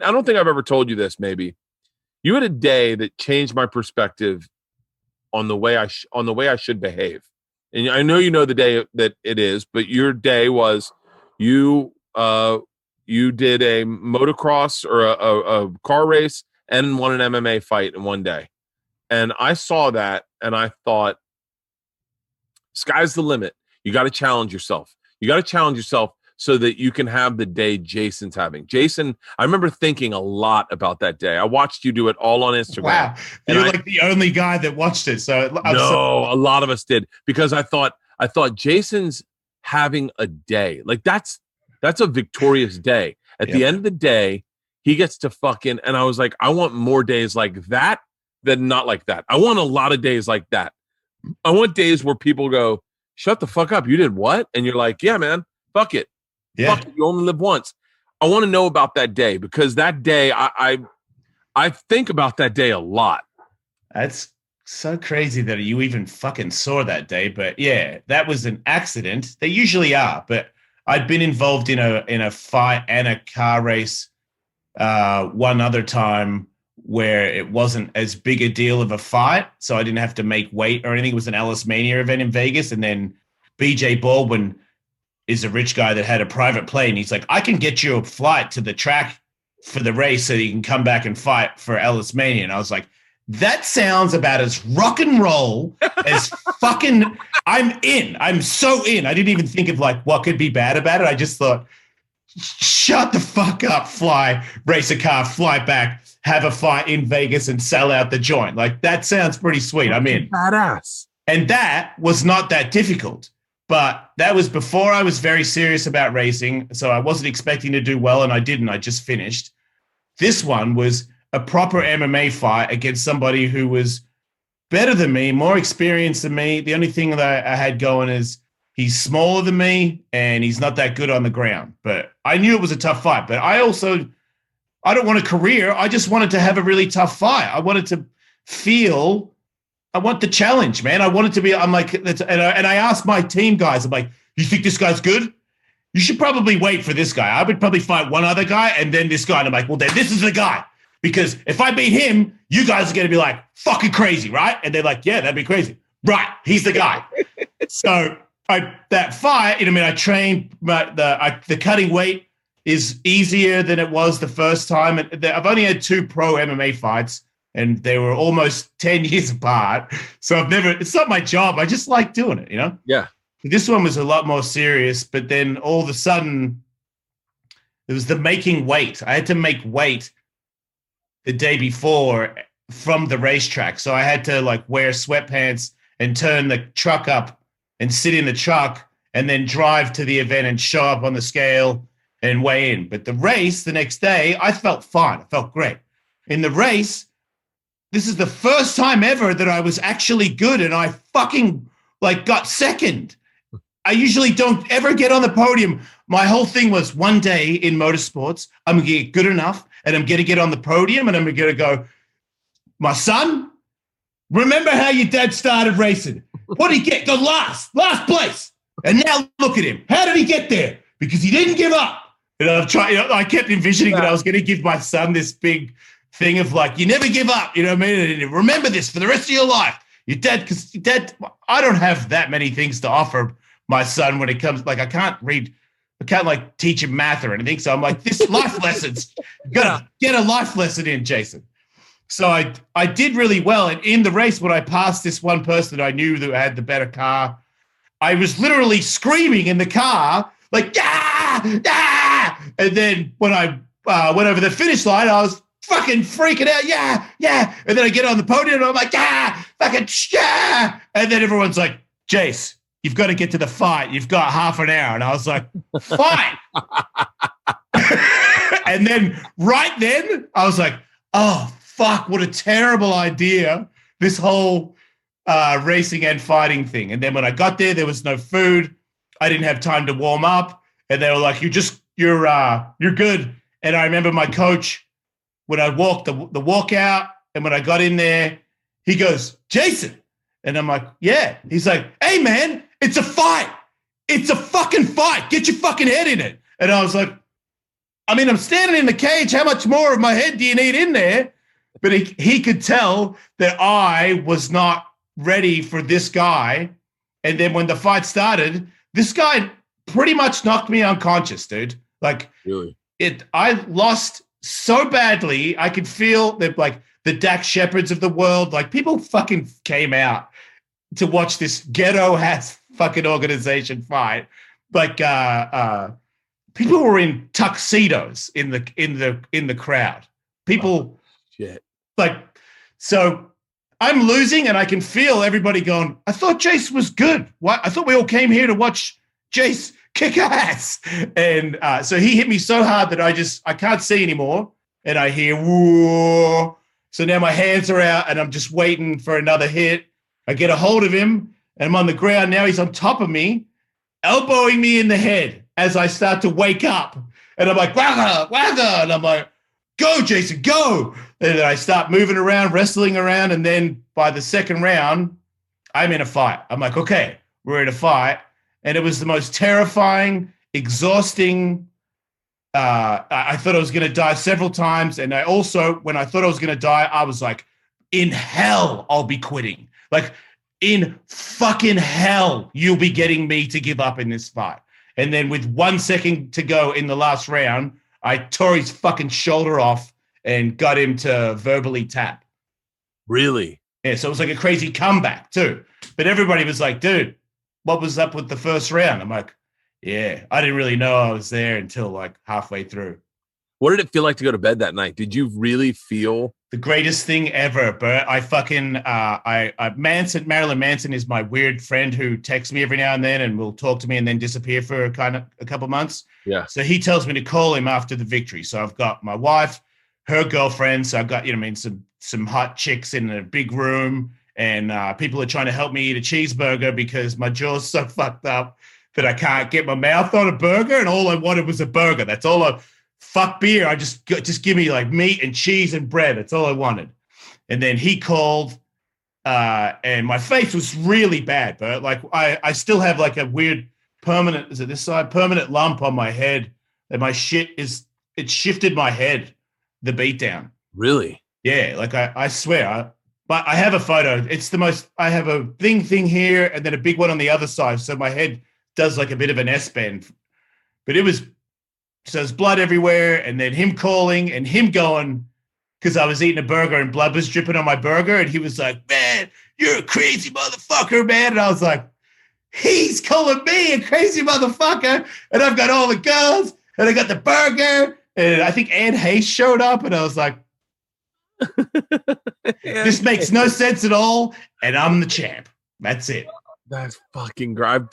I don't think I've ever told you this. Maybe you had a day that changed my perspective on the way I should behave. And I know you know the day that it is, but your day was you you did a motocross or a car race and won an MMA fight in one day. And I saw that and I thought, sky's the limit. You got to challenge yourself. You got to challenge yourself so that you can have the day Jason's having. Jason, I remember thinking a lot about that day. I watched you do it all on Instagram. Wow. You're like the only guy that watched it. So a lot of us did, because I thought Jason's having a day. Like that's a victorious day. At the end of the day, he gets to fucking, and I was like, I want more days like that than not like that. I want a lot of days like that. I want days where people go, shut the fuck up. You did what? And you're like, yeah, man, fuck it. Yeah. Fuck it. You only live once. I want to know about that day, because that day, I think about that day a lot. That's so crazy that you even fucking saw that day. But yeah, that was an accident. They usually are, but I'd been involved in a fight and a car race one other time where it wasn't as big a deal of a fight, so I didn't have to make weight or anything. It was an Ellis ME event in Vegas, and then BJ Baldwin is a rich guy that had a private plane. He's like, I can get you a flight to the track for the race so you can come back and fight for Ellis ME. And I was like, that sounds about as rock and roll as fucking I'm in. I'm so in. I didn't even think of like what could be bad about it. I just thought, shut the fuck up, fly, race a car, fly back, have a fight in Vegas and sell out the joint. Like that sounds pretty sweet. I'm in. Badass. And that was not that difficult. But that was before I was very serious about racing. So I wasn't expecting to do well, and I didn't. I just finished. This one was a proper MMA fight against somebody who was better than me, more experienced than me. The only thing that I had going is he's smaller than me and he's not that good on the ground. But I knew it was a tough fight. But I don't want a career. I just wanted to have a really tough fight. I wanted to I want the challenge, man. I wanted to be, I'm like, and I asked my team guys, I'm like, you think this guy's good? You should probably wait for this guy. I would probably fight one other guy and then this guy. And I'm like, well, then this is the guy. Because if I beat him, you guys are going to be like, fucking crazy, right? And they're like, yeah, that'd be crazy. Right, he's the guy. So that fight, I trained, but the cutting weight is easier than it was the first time. I've only had 2 pro MMA fights, and they were almost 10 years apart. So it's not my job. I just like doing it, Yeah. This one was a lot more serious, but then all of a sudden, it was the making weight. I had to make weight the day before from the racetrack. So I had to like wear sweatpants and turn the truck up and sit in the truck and then drive to the event and show up on the scale and weigh in. But the race the next day, I felt fine. I felt great. In the race, this is the first time ever that I was actually good, and I fucking like got second. I usually don't ever get on the podium. My whole thing was one day in motorsports, I'm going to get good enough and I'm going to get on the podium and I'm going to go, my son, remember how your dad started racing? What did he get? The last place. And now look at him. How did he get there? Because he didn't give up. And I kept envisioning that I was going to give my son this big thing of like, you never give up. You know what I mean? And remember this for the rest of your life. Your dad, I don't have that many things to offer my son when it comes, like I can't like teach him math or anything. So I'm like, this life lessons, you gotta get a life lesson in, Jason. So I did really well. And in the race, when I passed this one person I knew that had the better car, I was literally screaming in the car, like, yeah, yeah. And then when I went over the finish line, I was fucking freaking out. Yeah, yeah. And then I get on the podium and I'm like, yeah, fucking, yeah. And then everyone's like, Jace, you've got to get to the fight. You've got half an hour. And I was like, fine. And then right then I was like, oh, fuck, what a terrible idea. This whole racing and fighting thing. And then when I got there, there was no food. I didn't have time to warm up. And they were like, you're good. And I remember my coach, when I walked the walkout and when I got in there, he goes, Jason. And I'm like, yeah. He's like, hey, man, it's a fight. It's a fucking fight. Get your fucking head in it. And I was like, I mean, I'm standing in the cage. How much more of my head do you need in there? But he could tell that I was not ready for this guy. And then when the fight started, this guy pretty much knocked me unconscious, dude. Like, Really? I lost so badly. I could feel that, like, the Dak Shepherds of the world, like, people fucking came out to watch this ghetto ass fucking organization fight. Like, people were in tuxedos in the crowd. People, shit. like, so I'm losing, and I can feel everybody going, I thought Jace was good. What? I thought we all came here to watch Jace kick ass. And so he hit me so hard that I can't see anymore. And I hear, whoa. So now my hands are out, and I'm just waiting for another hit. I get a hold of him, and I'm on the ground. Now he's on top of me, elbowing me in the head as I start to wake up. And I'm like, wagga, wagga. And I'm like, go, Jason, go. And then I start moving around, wrestling around. And then by the second round, I'm in a fight. I'm like, okay, we're in a fight. And it was the most terrifying, exhausting. I thought I was going to die several times. And I also, when I thought I was going to die, I was like, in hell, I'll be quitting. Like, in fucking hell, you'll be getting me to give up in this fight. And then with 1 second to go in the last round, I tore his fucking shoulder off and got him to verbally tap. Really? Yeah, so it was like a crazy comeback too. But everybody was like, dude, what was up with the first round? I'm like, yeah, I didn't really know I was there until like halfway through. What did it feel like to go to bed that night? Did you really feel the greatest thing ever, Bert? I fucking Marilyn Manson is my weird friend who texts me every now and then and will talk to me and then disappear for a couple months. Yeah. So he tells me to call him after the victory. So I've got my wife, her girlfriend. So I've got, some hot chicks in a big room, and people are trying to help me eat a cheeseburger because my jaw's so fucked up that I can't get my mouth on a burger, and all I wanted was a burger. That's all fuck beer. I just give me like meat and cheese and bread. That's all I wanted. And then he called, and my face was really bad, but like I still have like a weird permanent, is it this side? Permanent lump on my head. And my shit it shifted my head, the beatdown. Really? Yeah. Like I swear, but I have a photo. It's the most, I have a thing here and then a big one on the other side. So my head does like a bit of an S bend, but so there's blood everywhere, and then him calling and him going, because I was eating a burger and blood was dripping on my burger, and he was like, man, you're a crazy motherfucker, man. And I was like, he's calling me a crazy motherfucker, and I've got all the guns, and I got the burger, and I think Ann Hayes showed up, and I was like, this makes no sense at all, and I'm the champ. That's it. That's fucking great.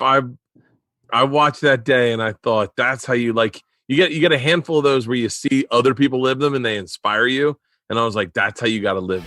I watched that day, and I thought, that's how you like. You get a handful of those where you see other people live them and they inspire you. And I was like, that's how you got to live